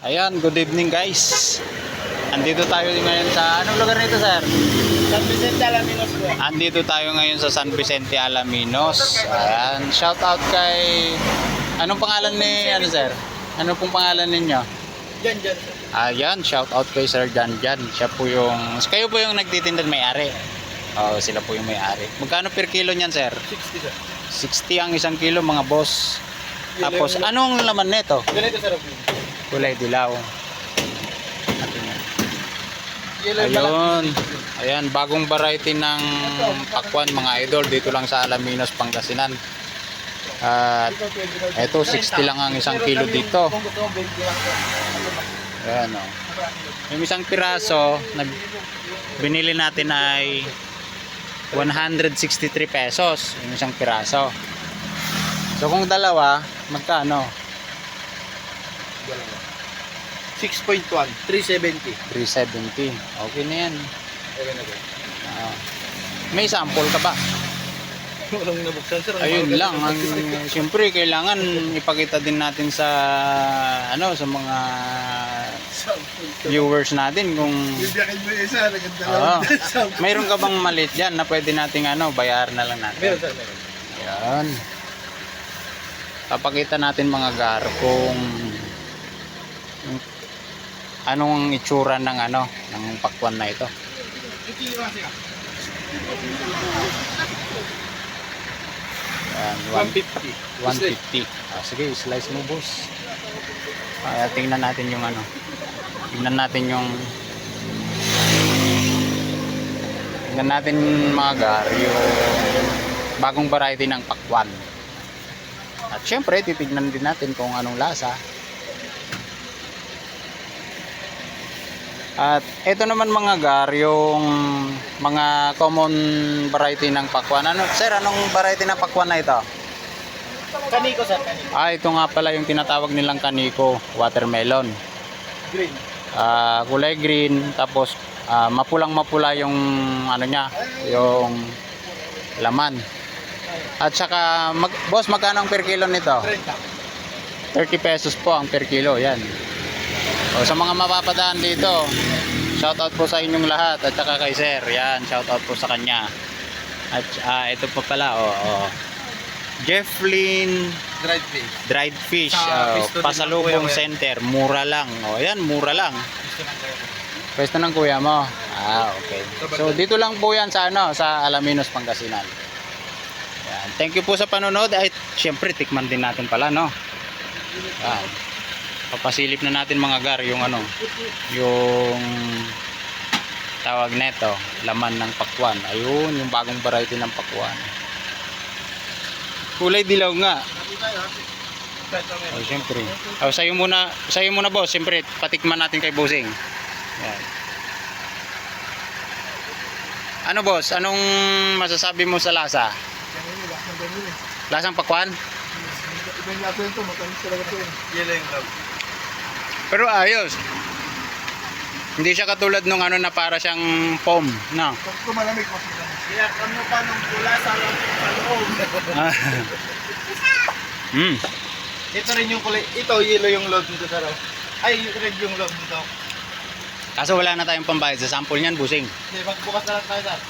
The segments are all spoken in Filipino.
Ayan, good evening guys. Andito tayo ngayon sa anong lugar nito, sir? San Vicente Alaminos po. Andito tayo ngayon sa San Vicente Alaminos. Ayan, shout out kay anong pangalan ni sir? Ano pong pangalan ninyo? Diyan. Ayan, shout out kay Sir Jan. Siya po yung kayo po yung nagtitinda may-ari. Oh, sila po yung may-ari. Magkano per kilo niyan, sir? 60 sir. 60 ang isang kilo, mga boss. Tapos anong laman nito? Ganito sir. Kulay dilaw. Yellow yung malaki. Ayun. Ayan, bagong variety ng pakwan mga idol dito lang sa Alaminos, Pangasinan. At eto 60 lang ang isang kilo dito. Kung gusto mo 20 lang sir. Ayan o. Yung isang piraso na binili natin ay 163 pesos. Yung isang piraso. So kung dalawa, magkano? 6.1, 370. 370. Okay na yan. Okay na ba? May sample ka ba? Walang nabuksan sir. Ayun lang, ang siyempre kailangan ipakita din natin sa sa mga viewers natin kung Bibiyakin mo yung isa, naganda Oo. Mayroon ka bang maliit diyan na pwede nating bayar na lang natin. Meron sir, meron. Ayan. Papakita natin mga gar kung anong itsura ng ng pakwan na ito. Ayan, 150. 150. Sige, slice mo, boss. Tingnan natin yung Tingnan natin yung Tingnan natin mga gar yung bagong variety ng pakwan. At syempre, titignan din natin kung anong lasa. At ito naman mga gar, yung mga common variety ng pakwan. Sir, anong variety ng pakwan na ito? Kaniko sir, kaniko. Ito nga pala yung tinatawag nilang kaniko, watermelon. Green. Kulay green, tapos mapulang-mapula yung niya, yung laman. At saka, boss, magkano ang per kilo nito? 30. 30 pesos po ang per kilo, yan. O, sa mga mapapadaan dito, shoutout po sa inyong lahat at saka kay sir, yan, shoutout po sa kanya. At ito pa pala, Jefflin Dried fish. dried fish, Sa Pisto din pasalubong ng kuya. center, mura lang. Yan, mura lang. Pwesto ng kuya mo. Okay. So dito lang po yan sa sa Alaminos, Pangasinan. Yan. Thank you po sa panonood. Ay, syempre tikman din natin pala, no. Yan. Papasilip na natin mga gar yung yung tawag neto, laman ng pakwan. Ayun, yung bagong variety ng pakwan. Kulay dilaw nga. Oh, syempre. Sayo muna boss, syempre patikman natin kay bossing. Yan. Ano boss, anong masasabi mo sa lasa? Lasang pakwan? Ibang lato ito, matamis talaga ito. Yellow yung love. Pero ayos. Hindi siya katulad nung na para siyang foam, no? Kung malamig, mas malamig. Kaya ano pa nung pula sa loob. Ito rin yung kulay. Ito, yellow yung load nito sa raw. Ay, red yung load nito. Kaso wala na tayong pambayad sa sample niyan, busing. Hindi, magbukas na lang tayo sir.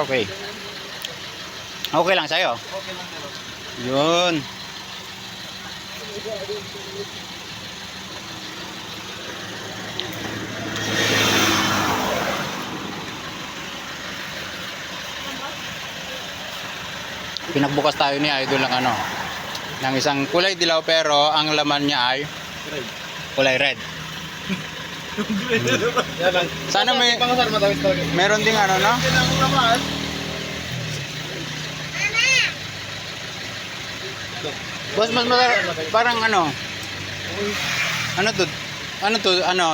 Okay. Okay lang sa'yo. Okay lang sir. Yun. Pinagbukas tayo ni Idol ng ng isang kulay dilaw pero ang laman niya ay Red. kulay red. Yan lang. Sana may Pang sir, matamis talaga. meron ding no? Yan ang naman. Boss, mas parang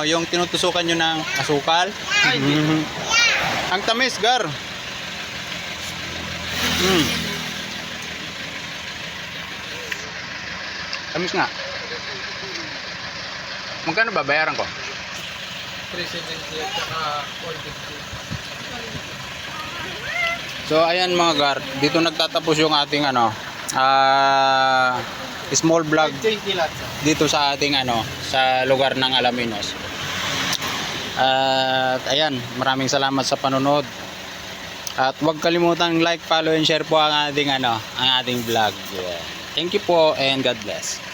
yung tinutusukan nyo ng asukal. Ay, hindi. Ang tamis, gar. Tamis nga. Magkano ba bayaran ko? 370 at saka 150. So ayan mga gar, dito nagtatapos yung ating small vlog 520 lahat sir. dito sa ating sa lugar ng Alaminos. At ayan, maraming salamat sa panonood. At huwag kalimutang like, follow and share po ang ating ang ating vlog. Yeah. Thank you po and God bless.